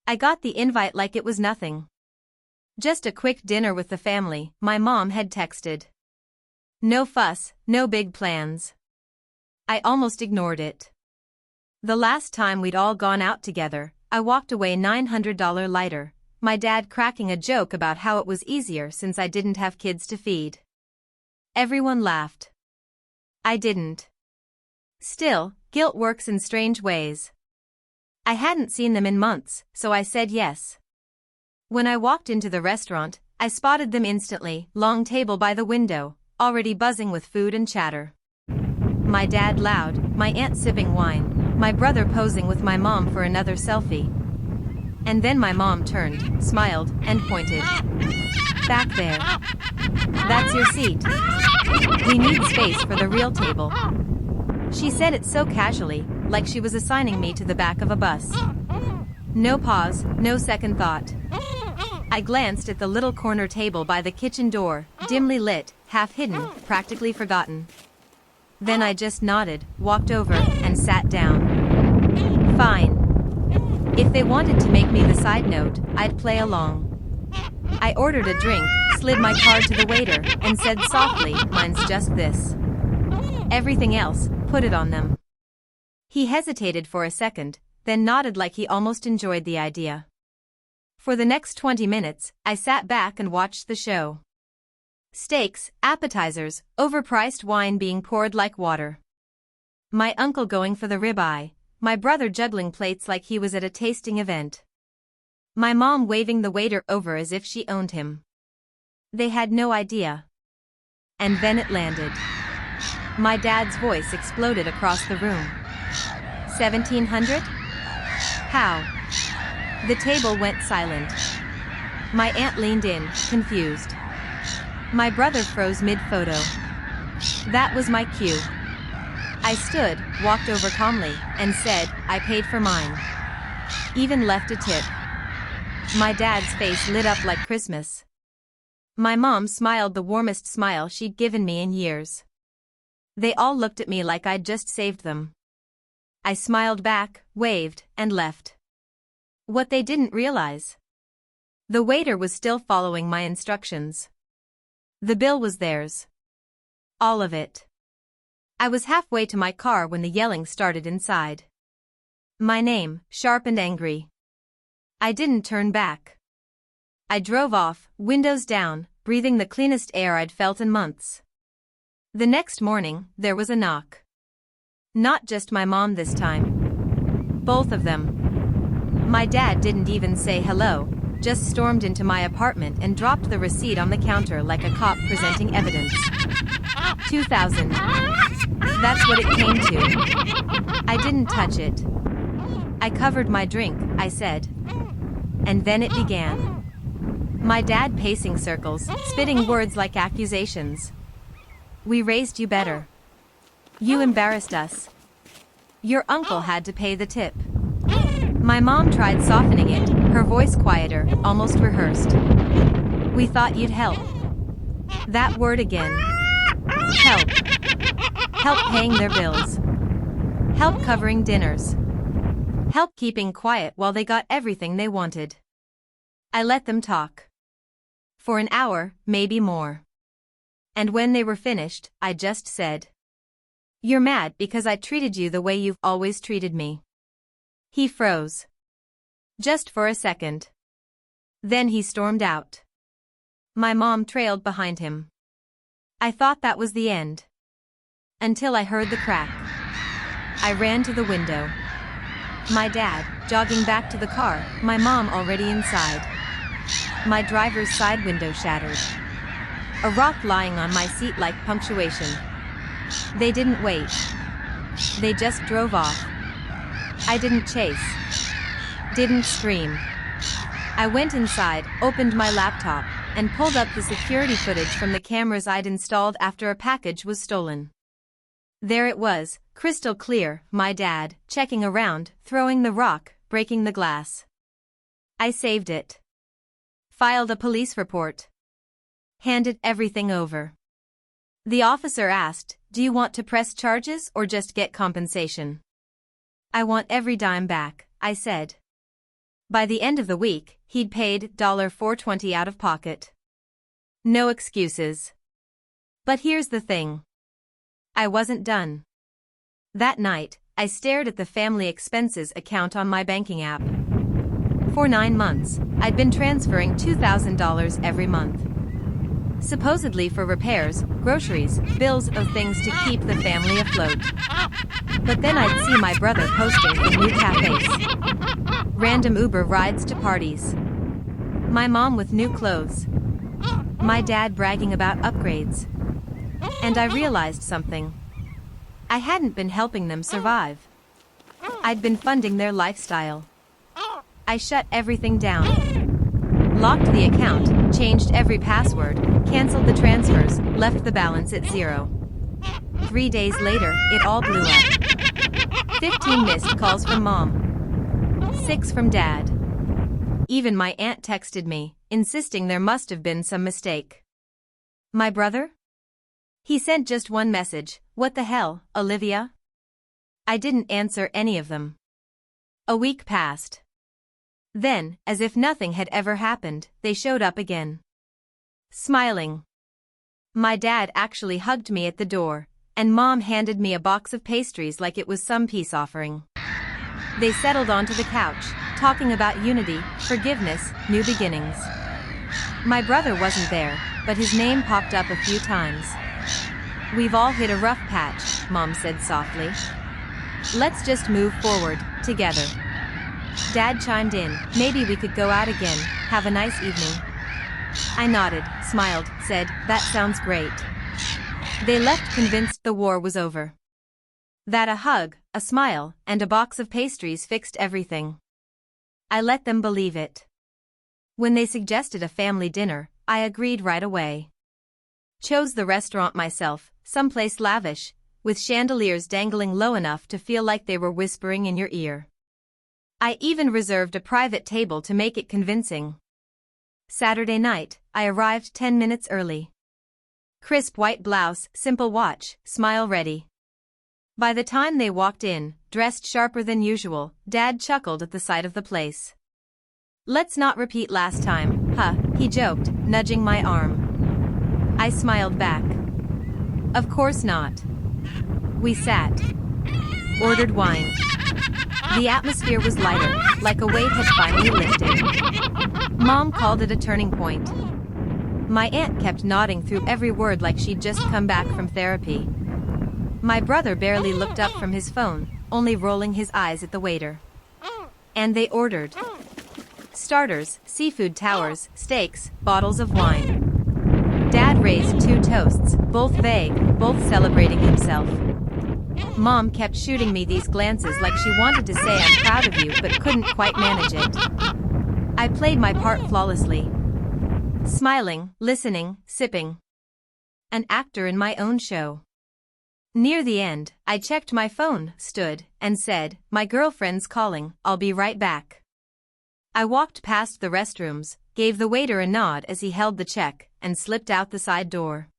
I got the invite like it was nothing. Just a quick dinner with the family, my mom had texted. No fuss, no big plans. I almost ignored it. The last time we'd all gone out together, I walked away $900 lighter, my dad cracking a joke about how it was easier since I didn't have kids to feed. Everyone laughed. I didn't. Still, guilt works in strange ways. I hadn't seen them in months, so I said yes. When I walked into the restaurant, I spotted them instantly, long table by the window, already buzzing with food and chatter. My dad loud, my aunt sipping wine, my brother posing with my mom for another selfie. And then my mom turned, smiled, and pointed. Back there. That's your seat. We need space for the real table. She said it so casually, like she was assigning me to the back of a bus. No pause, no second thought. I glanced at the little corner table by the kitchen door, dimly lit, half hidden, practically forgotten. Then I just nodded, walked over, and sat down. Fine. If they wanted to make me the side note, I'd play along. I ordered a drink, slid my card to the waiter, and said softly, mine's just this. Everything else, put it on them. He hesitated for a second, then nodded like he almost enjoyed the idea. For the next 20 minutes, I sat back and watched the show. Steaks, appetizers, overpriced wine being poured like water. My uncle going for the ribeye, my brother juggling plates like he was at a tasting event. My mom waving the waiter over as if she owned him. They had no idea. And then it landed. My dad's voice exploded across the room. 1,700? How? The table went silent. My aunt leaned in, confused. My brother froze mid-photo. That was my cue. I stood, walked over calmly, and said, I paid for mine. Even left a tip. My dad's face lit up like Christmas. My mom smiled the warmest smile she'd given me in years. They all looked at me like I'd just saved them. I smiled back, waved, and left. What they didn't realize. The waiter was still following my instructions. The bill was theirs. All of it. I was halfway to my car when the yelling started inside. My name, sharp and angry. I didn't turn back. I drove off, windows down, breathing the cleanest air I'd felt in months. The next morning, there was a knock. Not just my mom this time. Both of them. My dad didn't even say hello, just stormed into my apartment and dropped the receipt on the counter like a cop presenting evidence. 2,000. That's what it came to. I didn't touch it. I covered my drink, I said. And then it began. My dad pacing circles, spitting words like accusations. We raised you better. You embarrassed us. Your uncle had to pay the tip. My mom tried softening it, her voice quieter, almost rehearsed. We thought you'd help. That word again. Help. Help paying their bills. Help covering dinners. Help keeping quiet while they got everything they wanted. I let them talk. For an hour, maybe more. And when they were finished, I just said, You're mad because I treated you the way you've always treated me. He froze. Just for a second. Then he stormed out. My mom trailed behind him. I thought that was the end. Until I heard the crack. I ran to the window. My dad, jogging back to the car, my mom already inside. My driver's side window shattered. A rock lying on my seat like punctuation. They didn't wait. They just drove off. I didn't chase. Didn't scream. I went inside, opened my laptop, and pulled up the security footage from the cameras I'd installed after a package was stolen. There it was, crystal clear, my dad, checking around, throwing the rock, breaking the glass. I saved it. Filed a police report. Handed everything over. The officer asked, Do you want to press charges or just get compensation? I want every dime back, I said. By the end of the week, he'd paid $4.20 out of pocket. No excuses. But here's the thing. I wasn't done. That night, I stared at the family expenses account on my banking app. For 9 months, I'd been transferring $2,000 every month. Supposedly for repairs, groceries, bills of things to keep the family afloat. But then I'd see my brother posting for new cafes. Random Uber rides to parties. My mom with new clothes. My dad bragging about upgrades. And I realized something. I hadn't been helping them survive. I'd been funding their lifestyle. I shut everything down. Locked the account, changed every password, canceled the transfers, left the balance at 0. 3 days later, it all blew up. 15 missed calls from mom. 6 from dad. Even my aunt texted me, insisting there must have been some mistake. My brother? He sent just one message, "What the hell, Olivia?" I didn't answer any of them. A week passed. Then, as if nothing had ever happened, they showed up again. Smiling. My dad actually hugged me at the door, and mom handed me a box of pastries like it was some peace offering. They settled onto the couch, talking about unity, forgiveness, new beginnings. My brother wasn't there, but his name popped up a few times. "We've all hit a rough patch," mom said softly. "Let's just move forward, together." Dad chimed in, "Maybe we could go out again, have a nice evening." I nodded, smiled, said, "That sounds great." They left convinced the war was over. That a hug, a smile, and a box of pastries fixed everything. I let them believe it. When they suggested a family dinner, I agreed right away. Chose the restaurant myself, someplace lavish, with chandeliers dangling low enough to feel like they were whispering in your ear. I even reserved a private table to make it convincing. Saturday night, I arrived 10 minutes early. Crisp white blouse, simple watch, smile ready. By the time they walked in, dressed sharper than usual, Dad chuckled at the sight of the place. "Let's not repeat last time, huh?" he joked, nudging my arm. I smiled back. "Of course not." We sat. Ordered wine. The atmosphere was lighter, like a weight had finally lifted. Mom called it a turning point. My aunt kept nodding through every word like she'd just come back from therapy. My brother barely looked up from his phone, only rolling his eyes at the waiter. And they ordered. Starters, seafood towers, steaks, bottles of wine. Dad raised 2 toasts, both vague, both celebrating himself. Mom kept shooting me these glances like she wanted to say I'm proud of you but couldn't quite manage it. I played my part flawlessly. Smiling, listening, sipping. An actor in my own show. Near the end, I checked my phone, stood, and said, "My girlfriend's calling, I'll be right back." I walked past the restrooms, gave the waiter a nod as he held the check, and slipped out the side door.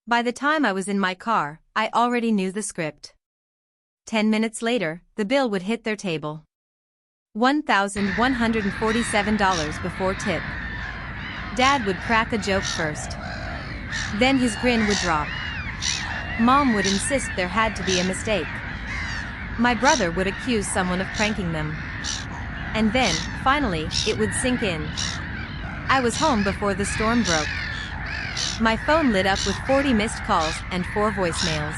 By the time I was in my car, I already knew the script. 10 minutes later, the bill would hit their table. $1,147 before tip. Dad would crack a joke first. Then his grin would drop. Mom would insist there had to be a mistake. My brother would accuse someone of pranking them. And then, finally, it would sink in. I was home before the storm broke. My phone lit up with 40 missed calls and 4 voicemails.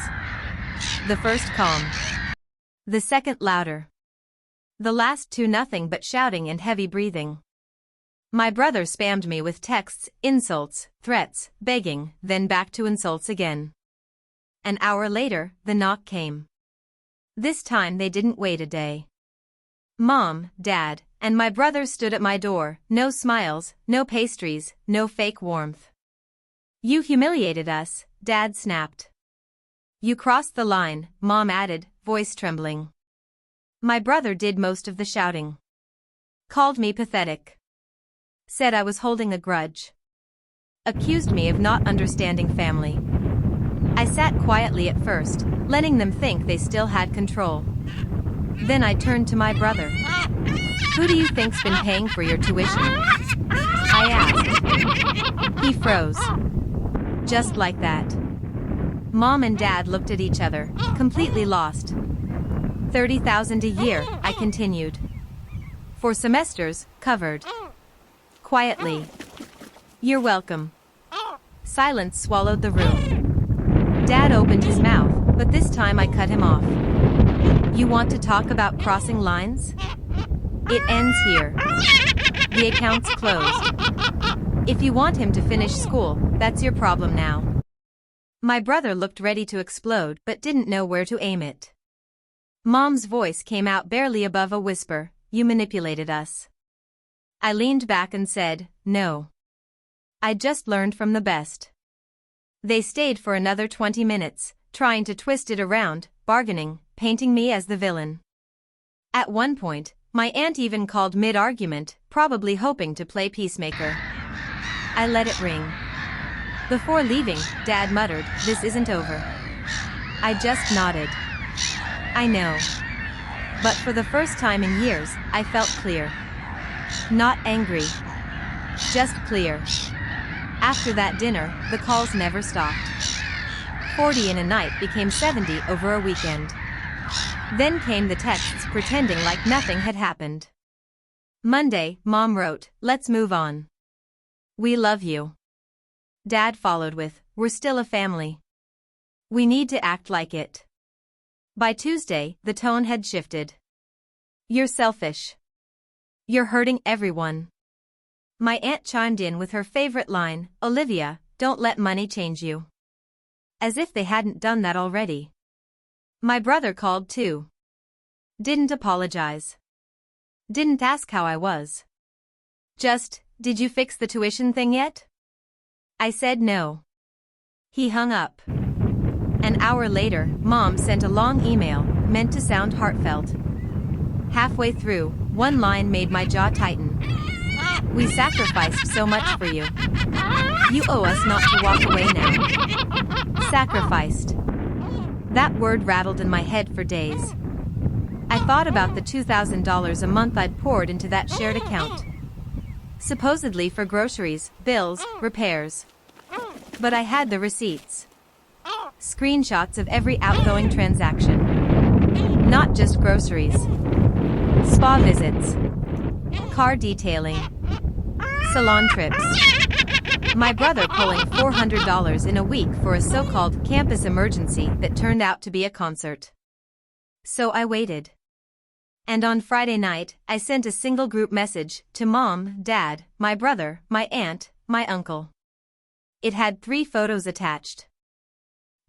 The first calm. The second louder. The last 2 nothing but shouting and heavy breathing. My brother spammed me with texts, insults, threats, begging, then back to insults again. An hour later, the knock came. This time they didn't wait a day. Mom, Dad, and my brother stood at my door, no smiles, no pastries, no fake warmth. "You humiliated us," Dad snapped. "You crossed the line," Mom added, voice trembling. My brother did most of the shouting. Called me pathetic. Said I was holding a grudge. Accused me of not understanding family. I sat quietly at first, letting them think they still had control. Then I turned to my brother. Who do you think's been paying for your tuition? I asked. He froze. Just like that. Mom and Dad looked at each other, completely lost. 30,000 a year, I continued. 4 semesters, covered. Quietly. You're welcome. Silence swallowed the room. Dad opened his mouth, but this time I cut him off. You want to talk about crossing lines? It ends here. The account's closed. If you want him to finish school, that's your problem now. My brother looked ready to explode but didn't know where to aim it. Mom's voice came out barely above a whisper, you manipulated us. I leaned back and said, no. I just learned from the best. They stayed for another 20 minutes, trying to twist it around, bargaining, painting me as the villain. At one point, my aunt even called mid-argument, probably hoping to play peacemaker. I let it ring. Before leaving, Dad muttered, this isn't over. I just nodded. I know. But for the first time in years, I felt clear. Not angry. Just clear. After that dinner, the calls never stopped. 40 in a night became 70 over a weekend. Then came the texts pretending like nothing had happened. Monday, Mom wrote, let's move on. We love you. Dad followed with, we're still a family. We need to act like it. By Tuesday, the tone had shifted. You're selfish. You're hurting everyone. My aunt chimed in with her favorite line, Olivia, don't let money change you. As if they hadn't done that already. My brother called too. Didn't apologize. Didn't ask how I was. Just, did you fix the tuition thing yet? I said no. He hung up. An hour later, Mom sent a long email, meant to sound heartfelt. Halfway through, one line made my jaw tighten. We sacrificed so much for you. You owe us not to walk away now. Sacrificed. That word rattled in my head for days. I thought about the $2,000 a month I'd poured into that shared account. Supposedly for groceries, bills, repairs. But I had the receipts. Screenshots of every outgoing transaction. Not just groceries. Spa visits. Car detailing. Salon trips. My brother pulling $400 in a week for a so-called campus emergency that turned out to be a concert. So I waited. And on Friday night, I sent a single group message to Mom, Dad, my brother, my aunt, my uncle. It had 3 photos attached.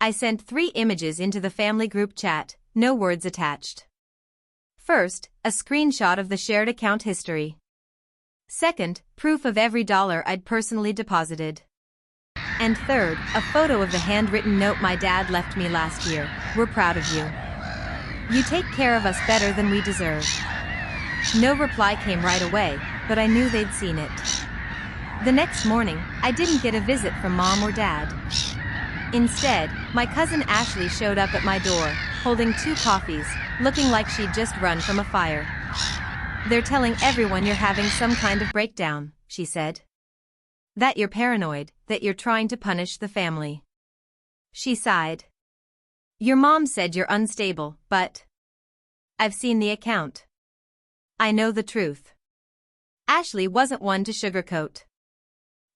I sent 3 images into the family group chat, no words attached. First, a screenshot of the shared account history. Second, proof of every dollar I'd personally deposited. And third, a photo of the handwritten note my dad left me last year. We're proud of you. You take care of us better than we deserve. No reply came right away, but I knew they'd seen it. The next morning, I didn't get a visit from Mom or Dad. Instead, my cousin Ashley showed up at my door, holding 2 coffees, looking like she'd just run from a fire. They're telling everyone you're having some kind of breakdown, she said. That you're paranoid, that you're trying to punish the family. She sighed. Your mom said you're unstable, but I've seen the account. I know the truth. Ashley wasn't one to sugarcoat.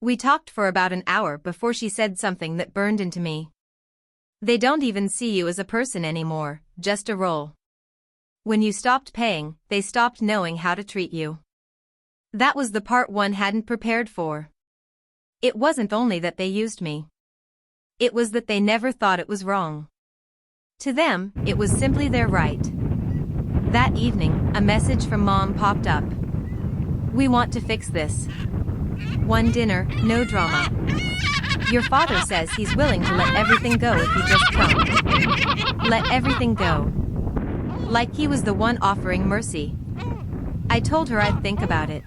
We talked for about an hour before she said something that burned into me. They don't even see you as a person anymore, just a role. When you stopped paying, they stopped knowing how to treat you. That was the part one hadn't prepared for. It wasn't only that they used me. It was that they never thought it was wrong. To them, it was simply their right. That evening, a message from Mom popped up. We want to fix this. One dinner, no drama. Your father says he's willing to let everything go if you just come. Let everything go. Like he was the one offering mercy. I told her I'd think about it.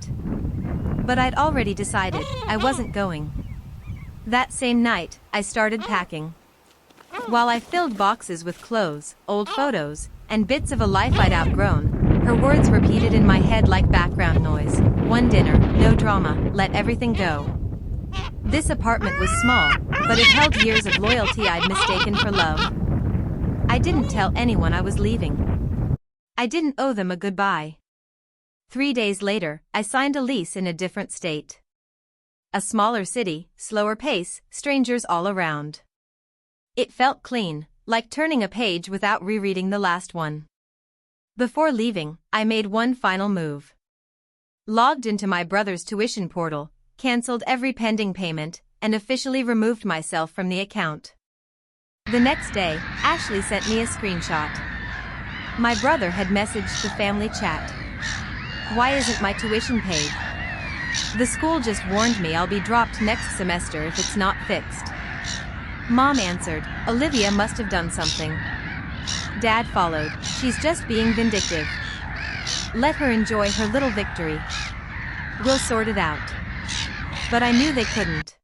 But I'd already decided I wasn't going. That same night, I started packing. While I filled boxes with clothes, old photos, and bits of a life I'd outgrown. Her words repeated in my head like background noise. One dinner, no drama, let everything go. This apartment was small, but it held years of loyalty I'd mistaken for love. I didn't tell anyone I was leaving. I didn't owe them a goodbye. 3 days later, I signed a lease in a different state. A smaller city, slower pace, strangers all around. It felt clean, like turning a page without rereading the last one. Before leaving, I made one final move. Logged into my brother's tuition portal, canceled every pending payment, and officially removed myself from the account. The next day, Ashley sent me a screenshot. My brother had messaged the family chat. Why isn't my tuition paid? The school just warned me I'll be dropped next semester if it's not fixed. Mom answered, Olivia must have done something. Dad followed, she's just being vindictive. Let her enjoy her little victory. We'll sort it out. But I knew they couldn't.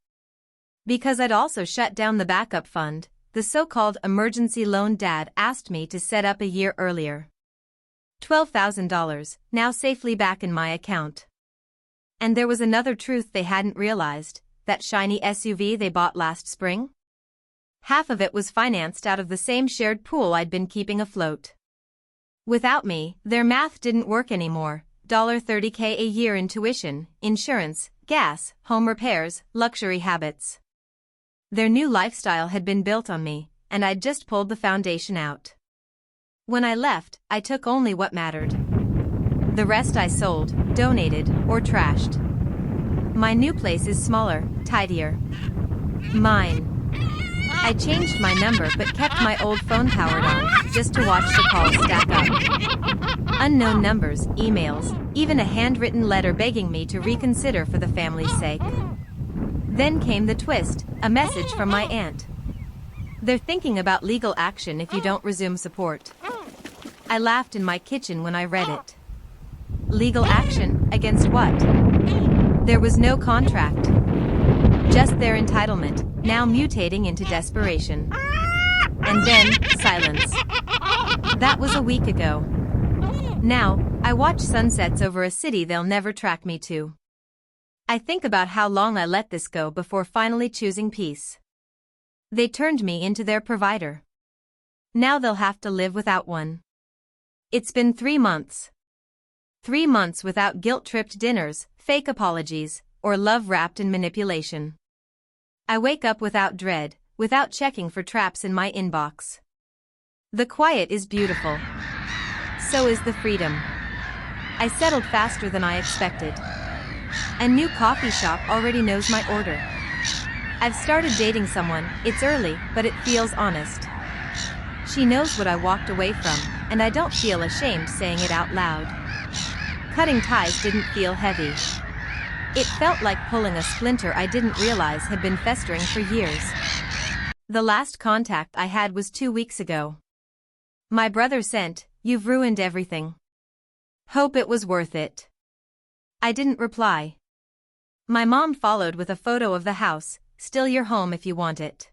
Because I'd also shut down the backup fund, the so-called emergency loan Dad asked me to set up a year earlier. $12,000, now safely back in my account. And there was another truth they hadn't realized, that shiny SUV they bought last spring? Half of it was financed out of the same shared pool I'd been keeping afloat. Without me, their math didn't work anymore. $30K a year in tuition, insurance, gas, home repairs, luxury habits. Their new lifestyle had been built on me, and I'd just pulled the foundation out. When I left, I took only what mattered. The rest I sold, donated, or trashed. My new place is smaller, tidier. Mine. I changed my number but kept my old phone powered on, just to watch the calls stack up. Unknown numbers, emails, even a handwritten letter begging me to reconsider for the family's sake. Then came the twist, a message from my aunt. They're thinking about legal action if you don't resume support. I laughed in my kitchen when I read it. Legal action, against what? There was no contract. Just their entitlement, now mutating into desperation. And then, silence. That was a week ago. Now, I watch sunsets over a city they'll never track me to. I think about how long I let this go before finally choosing peace. They turned me into their provider. Now they'll have to live without one. It's been 3 months. 3 months without guilt-tripped dinners, fake apologies, or love wrapped in manipulation. I wake up without dread, without checking for traps in my inbox. The quiet is beautiful. So is the freedom. I settled faster than I expected. A new coffee shop already knows my order. I've started dating someone, it's early, but it feels honest. She knows what I walked away from, and I don't feel ashamed saying it out loud. Cutting ties didn't feel heavy. It felt like pulling a splinter I didn't realize had been festering for years. The last contact I had was 2 weeks ago. My brother sent, "You've ruined everything. Hope it was worth it." I didn't reply. My mom followed with a photo of the house, "Still your home if you want it."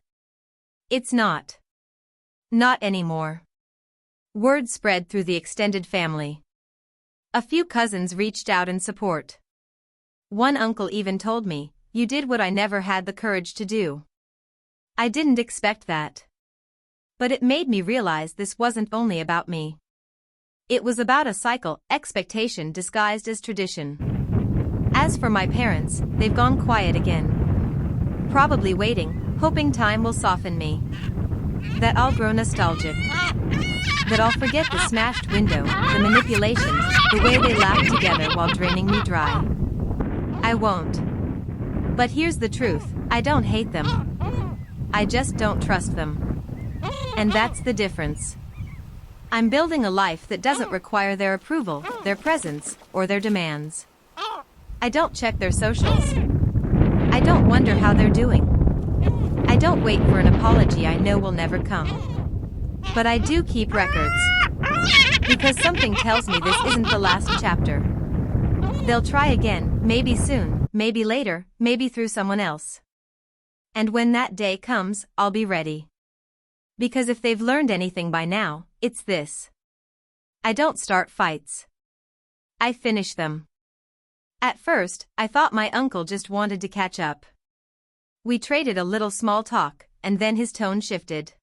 It's not. Not anymore. Word spread through the extended family. A few cousins reached out in support. One uncle even told me, "You did what I never had the courage to do." I didn't expect that. But it made me realize this wasn't only about me. It was about a cycle, expectation disguised as tradition. As for my parents, they've gone quiet again. Probably waiting, hoping time will soften me. That I'll grow nostalgic. That I'll forget the smashed window, the manipulation, the way they laughed together while draining me dry. I won't. But here's the truth, I don't hate them. I just don't trust them. And that's the difference. I'm building a life that doesn't require their approval, their presence, or their demands. I don't check their socials. I don't wonder how they're doing. I don't wait for an apology I know will never come. But I do keep records. Because something tells me this isn't the last chapter. They'll try again, maybe soon, maybe later, maybe through someone else. And when that day comes, I'll be ready. Because if they've learned anything by now, it's this. I don't start fights. I finish them. At first, I thought my uncle just wanted to catch up. We traded a little small talk, and then his tone shifted.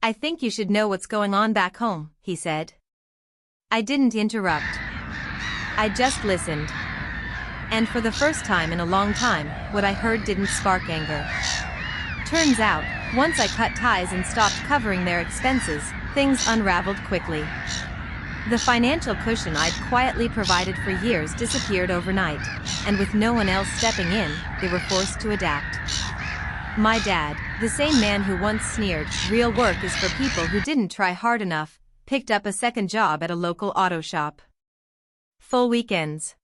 I think you should know what's going on back home, he said. I didn't interrupt. I just listened. And for the first time in a long time, what I heard didn't spark anger. Turns out, once I cut ties and stopped covering their expenses, things unraveled quickly. The financial cushion I'd quietly provided for years disappeared overnight, and with no one else stepping in, they were forced to adapt. My dad, the same man who once sneered, "Real work is for people who didn't try hard enough," picked up a second job at a local auto shop. Full weekends.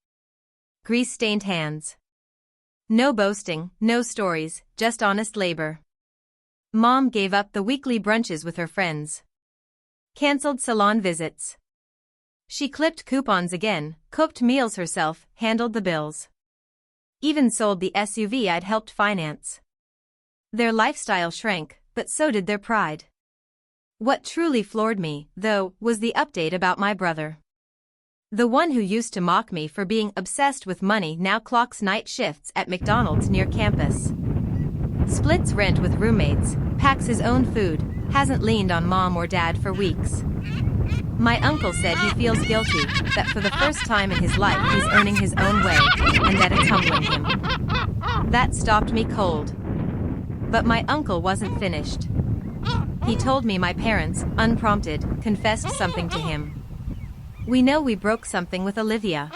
Grease-stained hands. No boasting, no stories, just honest labor. Mom gave up the weekly brunches with her friends. Cancelled salon visits. She clipped coupons again, cooked meals herself, handled the bills. Even sold the SUV I'd helped finance. Their lifestyle shrank, but so did their pride. What truly floored me, though, was the update about my brother. The one who used to mock me for being obsessed with money now clocks night shifts at McDonald's near campus. Splits rent with roommates, packs his own food, hasn't leaned on mom or dad for weeks. My uncle said he feels guilty, that for the first time in his life he's earning his own way, and that it's humbling him. That stopped me cold. But my uncle wasn't finished. He told me my parents, unprompted, confessed something to him. We know we broke something with Olivia.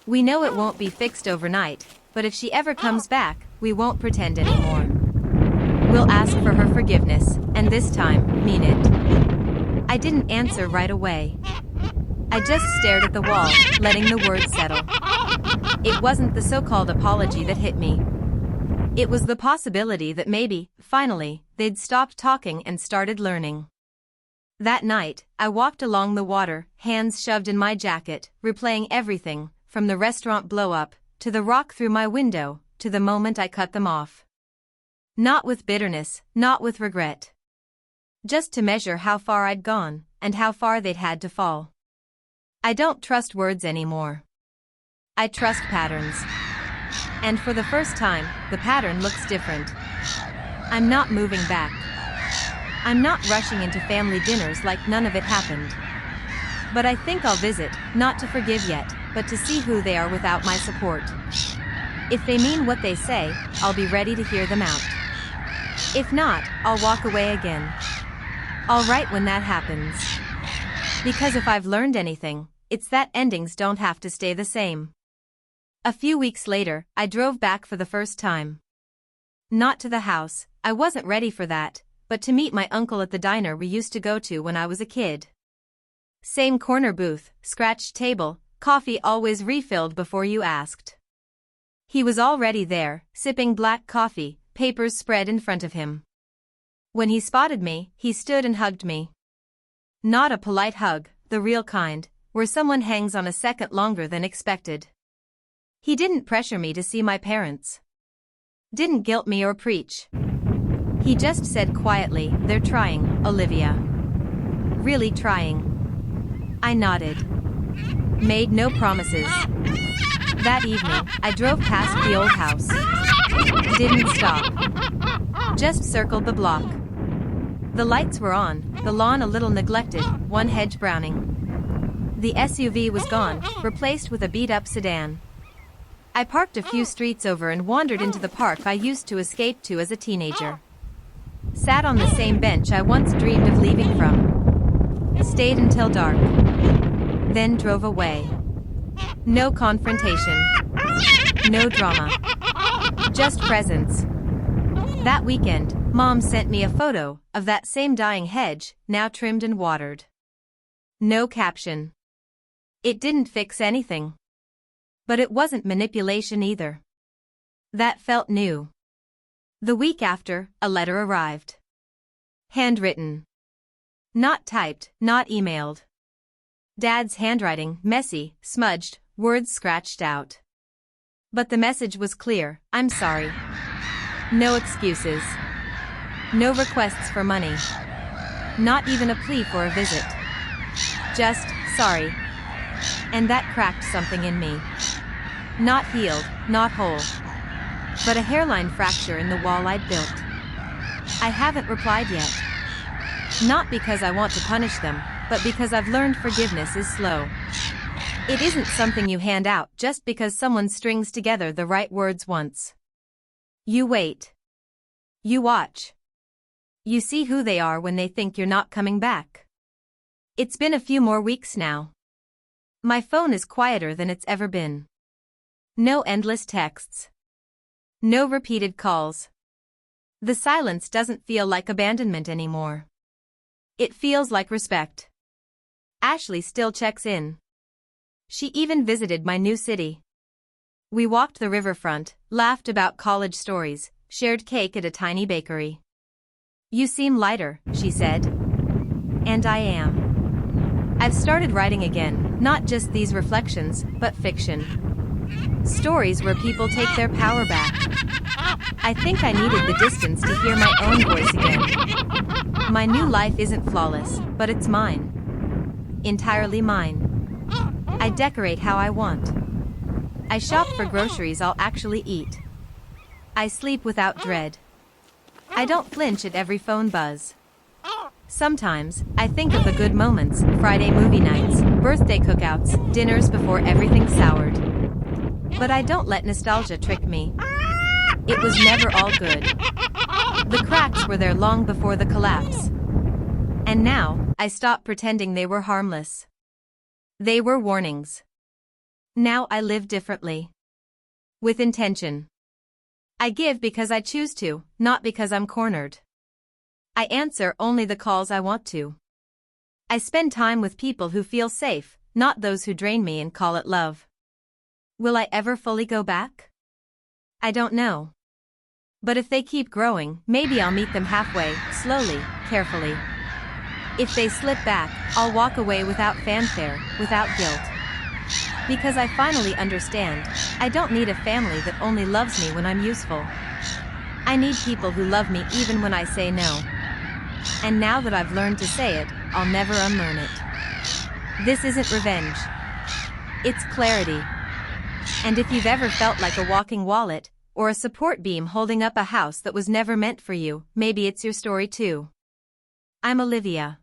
We know it won't be fixed overnight, but if she ever comes back, we won't pretend anymore. We'll ask for her forgiveness, and this time, mean it. I didn't answer right away. I just stared at the wall, letting the words settle. It wasn't the so-called apology that hit me. It was the possibility that maybe, finally, they'd stopped talking and started learning. That night, I walked along the water, hands shoved in my jacket, replaying everything, from the restaurant blow-up, to the rock through my window, to the moment I cut them off. Not with bitterness, not with regret. Just to measure how far I'd gone, and how far they'd had to fall. I don't trust words anymore. I trust patterns. And for the first time, the pattern looks different. I'm not moving back. I'm not rushing into family dinners like none of it happened. But I think I'll visit, not to forgive yet, but to see who they are without my support. If they mean what they say, I'll be ready to hear them out. If not, I'll walk away again. I'll write when that happens. Because if I've learned anything, it's that endings don't have to stay the same. A few weeks later, I drove back for the first time. Not to the house, I wasn't ready for that, but to meet my uncle at the diner we used to go to when I was a kid. Same corner booth, scratched table, coffee always refilled before you asked. He was already there, sipping black coffee, papers spread in front of him. When he spotted me, he stood and hugged me. Not a polite hug, the real kind, where someone hangs on a second longer than expected. He didn't pressure me to see my parents. Didn't guilt me or preach. He just said quietly, "They're trying, Olivia. Really trying." I nodded. Made no promises. That evening, I drove past the old house. Didn't stop. Just circled the block. The lights were on, the lawn a little neglected, one hedge browning. The SUV was gone, replaced with a beat-up sedan. I parked a few streets over and wandered into the park I used to escape to as a teenager. Sat on the same bench I once dreamed of leaving from. Stayed until dark. Then drove away. No confrontation. No drama. Just presence. That weekend, Mom sent me a photo of that same dying hedge, now trimmed and watered. No caption. It didn't fix anything. But it wasn't manipulation either. That felt new. The week after, a letter arrived. Handwritten. Not typed, not emailed. Dad's handwriting, messy, smudged, words scratched out. But the message was clear: I'm sorry. No excuses. No requests for money. Not even a plea for a visit. Just, sorry. And that cracked something in me. Not healed, not whole. But a hairline fracture in the wall I'd built. I haven't replied yet. Not because I want to punish them, but because I've learned forgiveness is slow. It isn't something you hand out just because someone strings together the right words once. You wait. You watch. You see who they are when they think you're not coming back. It's been a few more weeks now. My phone is quieter than it's ever been. No endless texts. No repeated calls. The silence doesn't feel like abandonment anymore. It feels like respect. Ashley still checks in. She even visited my new city. We walked the riverfront, laughed about college stories, shared cake at a tiny bakery. You seem lighter, she said. And I am. I've started writing again, not just these reflections, but fiction. Stories where people take their power back. I think I needed the distance to hear my own voice again. My new life isn't flawless, but it's mine. Entirely mine. I decorate how I want. I shop for groceries I'll actually eat. I sleep without dread. I don't flinch at every phone buzz. Sometimes, I think of the good moments, Friday movie nights, birthday cookouts, dinners before everything soured. But I don't let nostalgia trick me. It was never all good. The cracks were there long before the collapse. And now, I stopped pretending they were harmless. They were warnings. Now I live differently. With intention. I give because I choose to, not because I'm cornered. I answer only the calls I want to. I spend time with people who feel safe, not those who drain me and call it love. Will I ever fully go back? I don't know. But if they keep growing, maybe I'll meet them halfway, slowly, carefully. If they slip back, I'll walk away without fanfare, without guilt. Because I finally understand, I don't need a family that only loves me when I'm useful. I need people who love me even when I say no. And now that I've learned to say it, I'll never unlearn it. This isn't revenge. It's clarity. And if you've ever felt like a walking wallet, or a support beam holding up a house that was never meant for you, maybe it's your story too. I'm Olivia.